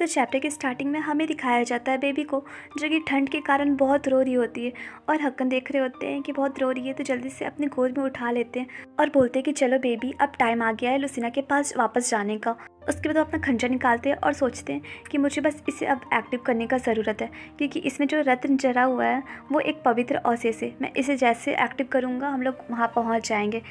तो चैप्टर की स्टार्टिंग में हमें दिखाया जाता है बेबी को, जो कि ठंड के कारण बहुत रो रही होती है और हक्कन देख रहे होते हैं कि बहुत रो रही है, तो जल्दी से अपनी गोद में उठा लेते हैं और बोलते हैं कि चलो बेबी, अब टाइम आ गया है लुसीना के पास वापस जाने का। उसके बाद वो अपना खंजर निकालते हैं और सोचते हैं कि मुझे बस इसे अब एक्टिव करने का ज़रूरत है, क्योंकि इसमें जो रत्न जरा हुआ है वो एक पवित्र औषधि से, मैं इसे जैसे एक्टिव करूँगा हम लोग वहाँ पहुँच जाएंगे।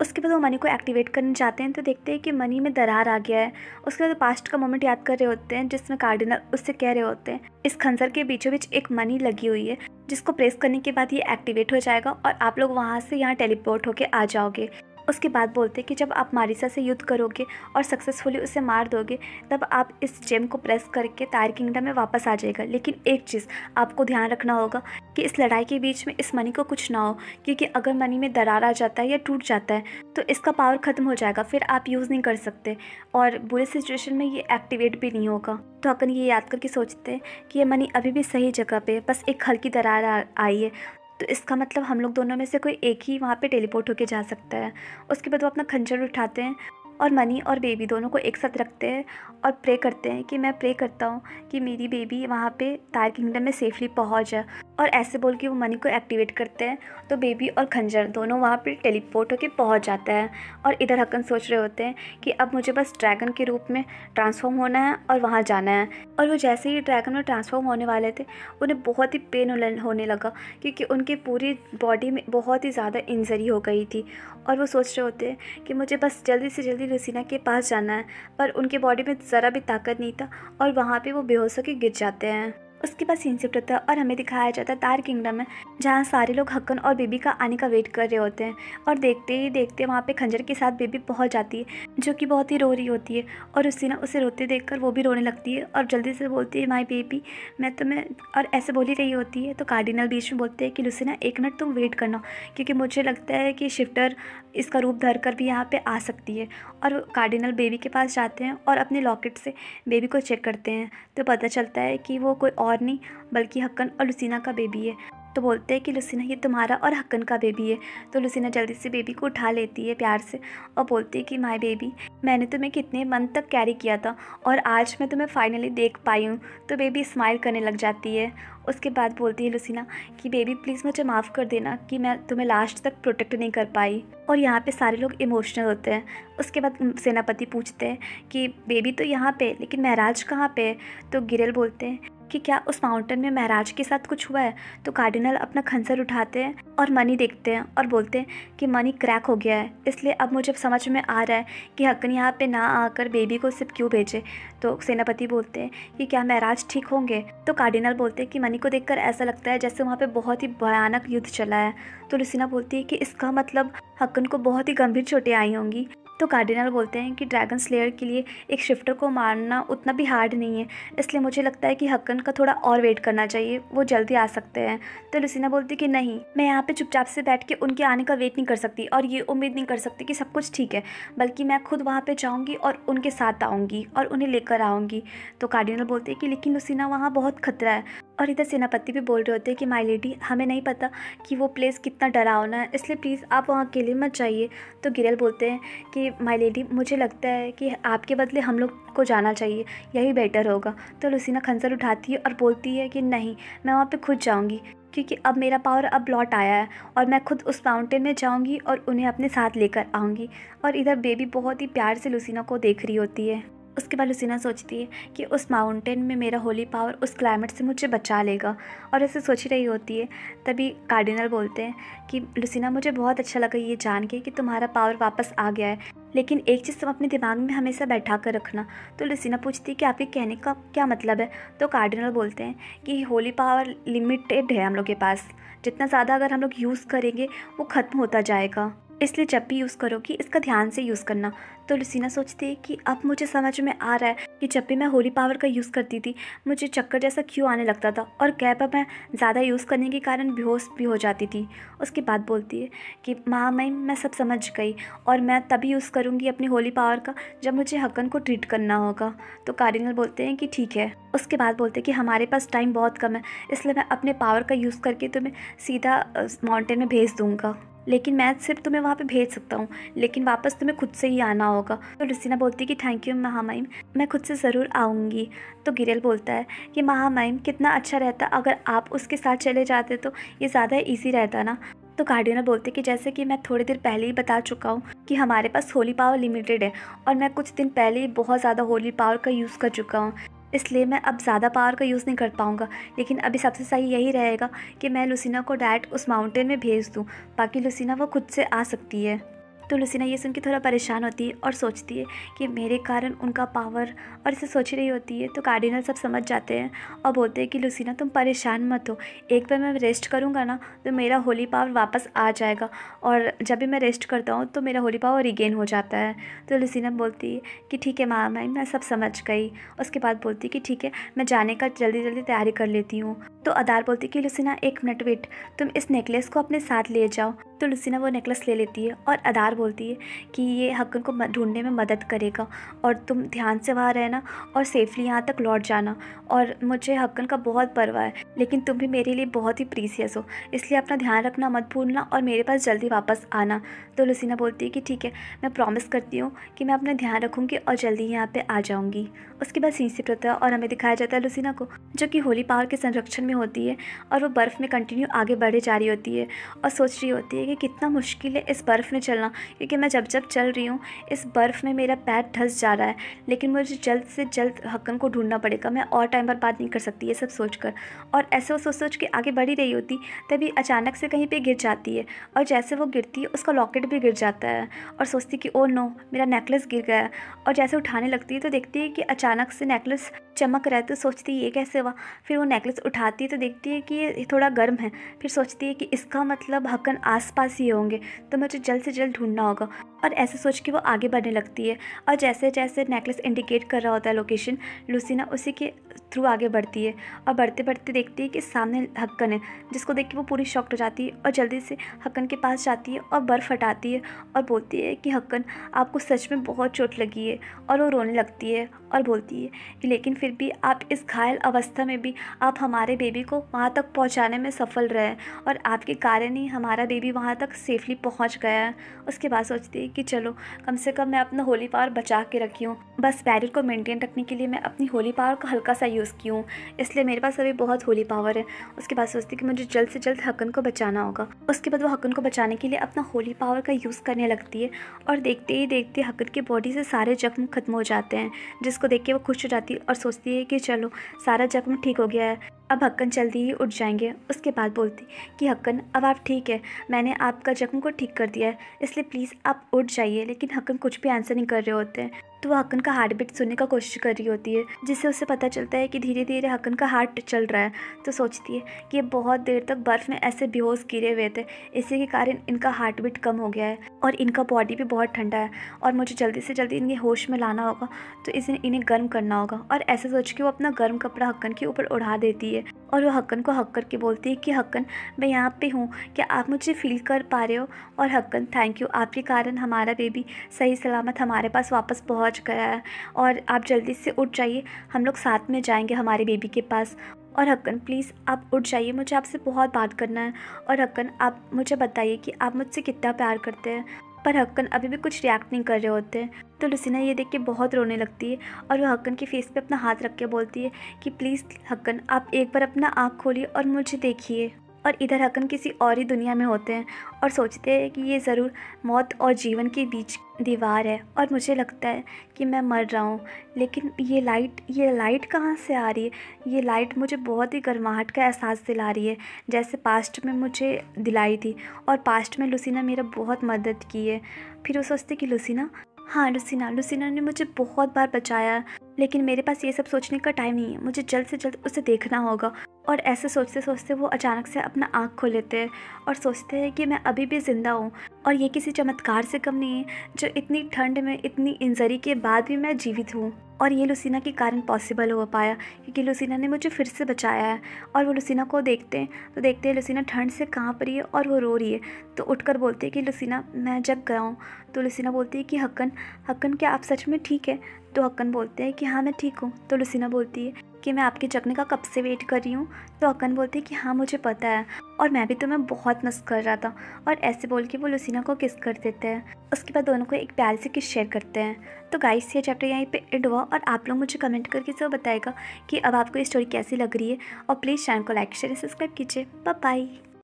उसके बाद वो मनी को एक्टिवेट करने जाते हैं तो देखते हैं कि मनी में दरार आ गया है। उसके बाद पास्ट का मोमेंट याद कर रहे होते हैं जिसमें कार्डिनल उससे कह रहे होते हैं इस खंजर के बीचों बीच एक मनी लगी हुई है, जिसको प्रेस करने के बाद ये एक्टिवेट हो जाएगा और आप लोग वहाँ से यहाँ टेलीपोर्ट होके आ जाओगे। उसके बाद बोलते हैं कि जब आप मारिसा से युद्ध करोगे और सक्सेसफुली उसे मार दोगे, तब आप इस जेम को प्रेस करके तायर किंगडम में वापस आ जाएगा। लेकिन एक चीज़ आपको ध्यान रखना होगा कि इस लड़ाई के बीच में इस मनी को कुछ ना हो, क्योंकि अगर मनी में दरार आ जाता है या टूट जाता है तो इसका पावर ख़त्म हो जाएगा, फिर आप यूज़ नहीं कर सकते और बुरे सिचुएशन में ये एक्टिवेट भी नहीं होगा। तो हक्कन ये याद करके सोचते हैं कि ये मनी अभी भी सही जगह पे, बस एक हल्की दरार आई है, तो इसका मतलब हम लोग दोनों में से कोई एक ही वहाँ पे टेलीपोर्ट होके जा सकता है। उसके बाद वो अपना खंजर उठाते हैं और मनी और बेबी दोनों को एक साथ रखते हैं और प्रे करते हैं कि मैं प्रे करता हूँ कि मेरी बेबी वहाँ पे तायर किंगडम में सेफली पहुँच जाए। और ऐसे बोल के वो मनी को एक्टिवेट करते हैं तो बेबी और खंजर दोनों वहाँ पे टेलीपोर्ट होके पहुँच जाता है। और इधर हक्कन सोच रहे होते हैं कि अब मुझे बस ड्रैगन के रूप में ट्रांसफॉर्म होना है और वहाँ जाना है। और वो जैसे ही ड्रैगन में ट्रांसफॉर्म होने वाले थे, उन्हें बहुत ही पेन होने लगा, क्योंकि उनकी पूरी बॉडी में बहुत ही ज़्यादा इंजरी हो गई थी। और वो सोच रहे होते हैं कि मुझे बस जल्दी से जल्दी लुसीना के पास जाना है, पर उनके बॉडी में ज़रा भी ताकत नहीं था और वहाँ पे वो बेहोश होकर गिर जाते हैं। उसके बाद सीन शिफ्ट होता है और हमें दिखाया जाता है तायर किंगडम में, जहाँ सारे लोग हक्कन और बेबी का आने का वेट कर रहे होते हैं। और देखते ही देखते वहाँ पे खंजर के साथ बेबी पहुँच जाती है, जो कि बहुत ही रो रही होती है। और लुसीना उसे रोते देखकर वो भी रोने लगती है और जल्दी से बोलती है माय बेबी, मैं तुम्हें, और ऐसे बोल ही रही होती है। तो कार्डिनल बीच में बोलते हैं कि लुसीना एक मिनट तुम वेट करना, क्योंकि मुझे लगता है कि शिफ्टर इसका रूप धर कर भी यहाँ पे आ सकती है। और कार्डिनल बेबी के पास जाते हैं और अपने लॉकेट से बेबी को चेक करते हैं तो पता चलता है कि वो कोई और नहीं बल्कि हक्कन और लुसीना का बेबी है। तो बोलते हैं कि लुसीना ये तुम्हारा और हक्कन का बेबी है। तो लुसीना जल्दी से बेबी को उठा लेती है प्यार से और बोलती है कि माय बेबी, मैंने तुम्हें कितने मंथ तक कैरी किया था और आज मैं तुम्हें फाइनली देख पाई हूँ। तो बेबी स्माइल करने लग जाती है। उसके बाद बोलती है लुसीना कि बेबी प्लीज़ मुझे माफ़ कर देना कि मैं तुम्हें लास्ट तक प्रोटेक्ट नहीं कर पाई। और यहाँ पे सारे लोग इमोशनल होते हैं। उसके बाद सेनापति पूछते हैं कि बेबी तो यहाँ पे, लेकिन महराज कहाँ पे है? तो गिरेल बोलते हैं कि क्या उस माउंटेन में महराज के साथ कुछ हुआ है? तो कार्डिनल अपना खंजर उठाते हैं और मनी देखते हैं और बोलते हैं कि मनी क्रैक हो गया है, इसलिए अब मुझे समझ में आ रहा है कि हक्कन यहाँ पे ना आकर बेबी को सिर्फ क्यों भेजे। तो सेनापति बोलते हैं कि क्या महराज ठीक होंगे? तो कार्डिनल बोलते हैं कि मनी को देखकर ऐसा लगता है जैसे वहाँ पे बहुत ही भयानक युद्ध चला है। तो लुसीना बोलती है कि इसका मतलब हक्कन को बहुत ही गंभीर चोटें आई होंगी। तो कार्डिनल बोलते हैं कि ड्रैगन स्लेयर के लिए एक शिफ्टर को मारना उतना भी हार्ड नहीं है, इसलिए मुझे लगता है कि हक्कन का थोड़ा और वेट करना चाहिए, वो जल्दी आ सकते हैं। तो लुसीना बोलती है कि नहीं, मैं यहाँ पे चुपचाप से बैठ के उनके आने का वेट नहीं कर सकती और ये उम्मीद नहीं कर सकती कि सब कुछ ठीक है, बल्कि मैं खुद वहाँ पे जाऊँगी और उनके साथ आऊँगी और उन्हें लेकर आऊँगी। तो कार्डिनल बोलते हैं कि लेकिन लुसीना वहाँ बहुत खतरा है। और इधर सेनापति भी बोल रहे होते हैं कि माय लेडी, हमें नहीं पता कि वो प्लेस कितना डरावना है, इसलिए प्लीज़ आप वहाँ अकेले मत जाइए। तो गिरेल बोलते हैं कि माय लेडी, मुझे लगता है कि आपके बदले हम लोग को जाना चाहिए, यही बेटर होगा। तो लुसीना खंजर उठाती है और बोलती है कि नहीं, मैं वहाँ पे खुद जाऊँगी, क्योंकि अब मेरा पावर अब लौट आया है और मैं खुद उस माउंटेन में जाऊँगी और उन्हें अपने साथ लेकर आऊँगी। और इधर बेबी बहुत ही प्यार से लुसीना को देख रही होती है। उसके बाद लुसीना सोचती है कि उस माउंटेन में मेरा होली पावर उस क्लाइमेट से मुझे बचा लेगा, और ऐसे सोच ही रही होती है। तभी कार्डिनल बोलते हैं कि लुसीना, मुझे बहुत अच्छा लगा ये जान के कि तुम्हारा पावर वापस आ गया है, लेकिन एक चीज़ तुम अपने दिमाग में हमेशा बैठा कर रखना। तो लुसीना पूछती है कि आपके कहने का क्या मतलब है? तो कार्डिनल बोलते हैं कि होली पावर लिमिटेड है हम लोग के पास, जितना ज़्यादा अगर हम लोग यूज़ करेंगे वो ख़त्म होता जाएगा, इसलिए जब भी यूज़ करोगी इसका ध्यान से यूज़ करना। तो लुसीना सोचती है कि अब मुझे समझ में आ रहा है कि जब भी मैं होली पावर का यूज़ करती थी मुझे चक्कर जैसा क्यों आने लगता था और कैब मैं ज़्यादा यूज़ करने के कारण बेहोश भी हो जाती थी। उसके बाद बोलती है कि माँ, मैं सब समझ गई और मैं तभी यूज़ करूँगी अपनी होली पावर का जब मुझे हक्कन को ट्रीट करना होगा। तो कार्डिनल बोलते हैं कि ठीक है। उसके बाद बोलते हैं कि हमारे पास टाइम बहुत कम है, इसलिए मैं अपने पावर का यूज़ करके तुम्हें सीधा माउंटेन में भेज दूँगा। लेकिन मैं सिर्फ तुम्हें वहाँ पे भेज सकता हूँ, लेकिन वापस तुम्हें खुद से ही आना होगा। तो लुसीना बोलती है कि थैंक यू महामहिम, मैं खुद से ज़रूर आऊँगी। तो गिरेल बोलता है कि महामहिम कितना अच्छा रहता अगर आप उसके साथ चले जाते, तो ये ज़्यादा ईजी रहता ना। तो कार्डिनल बोलते कि जैसे कि मैं थोड़ी देर पहले ही बता चुका हूँ कि हमारे पास होली पावर लिमिटेड है, और मैं कुछ दिन पहले ही बहुत ज़्यादा होली पावर का यूज़ कर चुका हूँ, इसलिए मैं अब ज़्यादा पावर का यूज़ नहीं कर पाऊँगा। लेकिन अभी सबसे सही यही रहेगा कि मैं लुसीना को डायरेक्ट उस माउंटेन में भेज दूँ, बाकी लुसीना वो खुद से आ सकती है। तो लुसीना ये सुन के थोड़ा परेशान होती है और सोचती है कि मेरे कारण उनका पावर, और इसे सोच रही होती है। तो कार्डिनल सब समझ जाते हैं और बोलते हैं कि लुसीना तुम परेशान मत हो, एक बार मैं रेस्ट करूँगा ना तो मेरा होली पावर वापस आ जाएगा, और जब भी मैं रेस्ट करता हूँ तो मेरा होली पावर रिगेन हो जाता है। तो लुसीना बोलती है कि ठीक है महामहिम, मैं सब समझ गई। उसके बाद बोलती है कि ठीक है, मैं जाने का जल्दी जल्दी तैयारी कर लेती हूँ। तो अदार बोलती है कि लुसीना 1 मिनट वेट, तुम इस नेकलेस को अपने साथ ले जाओ। तो लुसीना वो नेकलेस ले लेती है और अदार बोलती है कि ये हक्कन को ढूंढने में मदद करेगा, और तुम ध्यान से वहाँ रहना और सेफली यहाँ तक लौट जाना। और मुझे हक्कन का बहुत परवाह है, लेकिन तुम भी मेरे लिए बहुत ही प्रीसियस हो, इसलिए अपना ध्यान रखना मत भूलना और मेरे पास जल्दी वापस आना। तो लुसीना बोलती है कि ठीक है, मैं प्रॉमिस करती हूँ कि मैं अपना ध्यान रखूँगी और जल्दी यहाँ पर आ जाऊँगी। उसके बाद सीन शिफ्ट होता है और हमें दिखाया जाता है लुसीना को, जो कि होली पावर के संरक्षण में होती है, और वो बर्फ़ में कंटिन्यू आगे बढ़े जा रही होती है और सोच रही होती है कि कितना मुश्किल है इस बर्फ़ में चलना, क्योंकि मैं जब जब चल रही हूँ इस बर्फ़ में मेरा पैर धंस जा रहा है। लेकिन मुझे जल्द से जल्द हक्कन को ढूंढना पड़ेगा, मैं और टाइम बर्बाद नहीं कर सकती ये सब सोचकर। और ऐसे वो सोच सोच के आगे बढ़ ही रही होती, तभी अचानक से कहीं पे गिर जाती है, और जैसे वो गिरती है उसका लॉकेट भी गिर जाता है, और सोचती कि ओ नो, मेरा नेकलेस गिर गया। और जैसे उठाने लगती है तो देखती है कि अचानक से नेकलेस चमक रहा है, तो सोचती है ये कैसे हुआ। फिर वो नेकलेस उठाती है तो देखती है कि ये थोड़ा गर्म है। फिर सोचती है कि इसका मतलब हक्कन आसपास ही होंगे, तो मुझे जल्द से जल्द ढूंढना होगा। और ऐसे सोच के वो आगे बढ़ने लगती है, और जैसे जैसे नेकलेस इंडिकेट कर रहा होता है लोकेशन, लुसीना उसी के थ्रू आगे बढ़ती है, और बढ़ते बढ़ते देखती है कि सामने हक्कन है, जिसको देख के वो पूरी शॉक्ड हो जाती है और जल्दी से हक्कन के पास जाती है और बर्फ़ हटाती है और बोलती है कि हक्कन, आपको सच में बहुत चोट लगी है। और वो रोने लगती है और बोलती है कि लेकिन फिर भी आप इस घायल अवस्था में भी आप हमारे बेबी को वहाँ तक पहुँचाने में सफल रहे, और आपके कारण ही हमारा बेबी वहाँ तक सेफली पहुँच गया है। उसके बाद सोचती है कि चलो, कम से कम मैं अपना होली पावर बचा के रखी हूँ, बस बैरियर को मेंटेन रखने के लिए मैं अपनी होली पावर का हल्का सा यूज़ की हूँ, इसलिए मेरे पास अभी बहुत होली पावर है। उसके बाद सोचती है कि मुझे जल्द से जल्द हक्कन को बचाना होगा। उसके बाद वो हक्कन को बचाने के लिए अपना होली पावर का यूज़ करने लगती है, और देखते ही देखते हक्कन की बॉडी से सारे जख्म खत्म हो जाते हैं, जिसको देख के वो खुश हो जाती है और सोचती है कि चलो, सारा जख्म ठीक हो गया है, अब हक्कन जल्दी ही उठ जाएंगे। उसके बाद बोलती कि हक्कन, अब आप ठीक है, मैंने आपका जख्म को ठीक कर दिया है, इसलिए प्लीज़ आप उठ जाइए। लेकिन हक्कन कुछ भी आंसर नहीं कर रहे होते हैं, तो वो हक्कन का हार्ट बीट सुनने का कोशिश कर रही होती है, जिससे उसे पता चलता है कि धीरे धीरे हक्कन का हार्ट चल रहा है। तो सोचती है कि ये बहुत देर तक बर्फ़ में ऐसे बेहोश गिरे हुए थे, इसी के कारण इनका हार्ट बीट कम हो गया है, और इनका बॉडी भी बहुत ठंडा है, और मुझे जल्दी से जल्दी इन्हें होश में लाना होगा, तो इन्हें गर्म करना होगा। और ऐसे सोच के वो अपना गर्म कपड़ा हक्कन के ऊपर उड़ा देती है, और वो हक्कन को हक करके बोलती है कि हक्कन, मैं यहाँ पे हूँ, क्या आप मुझे फील कर पा रहे हो? और हक्कन, थैंक यू, आपके कारण हमारा बेबी सही सलामत हमारे पास वापस पहुँच गया है, और आप जल्दी से उठ जाइए, हम लोग साथ में जाएंगे हमारे बेबी के पास। और हक्कन, प्लीज़ आप उठ जाइए, मुझे आपसे बहुत बात करना है। और हक्कन, आप मुझे बताइए कि आप मुझसे कितना प्यार करते हैं। पर हक्कन अभी भी कुछ रिएक्ट नहीं कर रहे होते हैं। तो लुसीना ये देख के बहुत रोने लगती है, और वह हक्कन के फेस पे अपना हाथ रख के बोलती है कि प्लीज़ हक्कन, आप एक बार अपना आँख खोलिए और मुझे देखिए। और इधर हक्कन किसी और ही दुनिया में होते हैं और सोचते हैं कि ये ज़रूर मौत और जीवन के बीच दीवार है, और मुझे लगता है कि मैं मर रहा हूँ। लेकिन ये लाइट कहाँ से आ रही है? ये लाइट मुझे बहुत ही गर्माहट का एहसास दिला रही है, जैसे पास्ट में मुझे दिलाई थी, और पास्ट में लुसीना मेरा बहुत मदद की है। फिर वो सोचते कि लुसीना, हाँ लुसीना ने मुझे बहुत बार बचाया, लेकिन मेरे पास ये सब सोचने का टाइम नहीं है, मुझे जल्द से जल्द उसे देखना होगा। और ऐसे सोचते सोचते वो अचानक से अपना आँख खोल लेते हैं और सोचते हैं कि मैं अभी भी ज़िंदा हूँ, और ये किसी चमत्कार से कम नहीं है जो इतनी ठंड में, इतनी इंजरी के बाद भी मैं जीवित हूँ। और ये लुसीना के कारण पॉसिबल हो पाया, क्योंकि लुसीना ने मुझे फिर से बचाया है। और वो लुसीना को देखते हैं लुसीना ठंड से काँप रही है और वो रो रही है। तो उठकर बोलते हैं कि लुसीना, मैं जग गया हूँ। तो लुसीना बोलती है कि हक्कन क्या आप सच में ठीक है? तो हक्कन बोलते हैं कि हाँ मैं ठीक हूँ। तो लुसीना बोलती है कि मैं आपके जगने का कब से वेट कर रही हूँ। तो हक्कन बोलते हैं कि हाँ मुझे पता है, और मैं भी तुम्हें बहुत मिस कर रहा था। और ऐसे बोल के वो लुसीना को किस कर देते हैं। उसके बाद दोनों को एक प्यारी सी किस शेयर करते हैं। तो गाइस ये चैप्टर यहीं पे एंड हुआ, और आप लोग मुझे कमेंट करके ज़रूर बताएगा कि अब आपको ये स्टोरी कैसी लग रही है। और प्लीज़ चैनल को लाइक शेयर सब्सक्राइब कीजिए। Bye bye.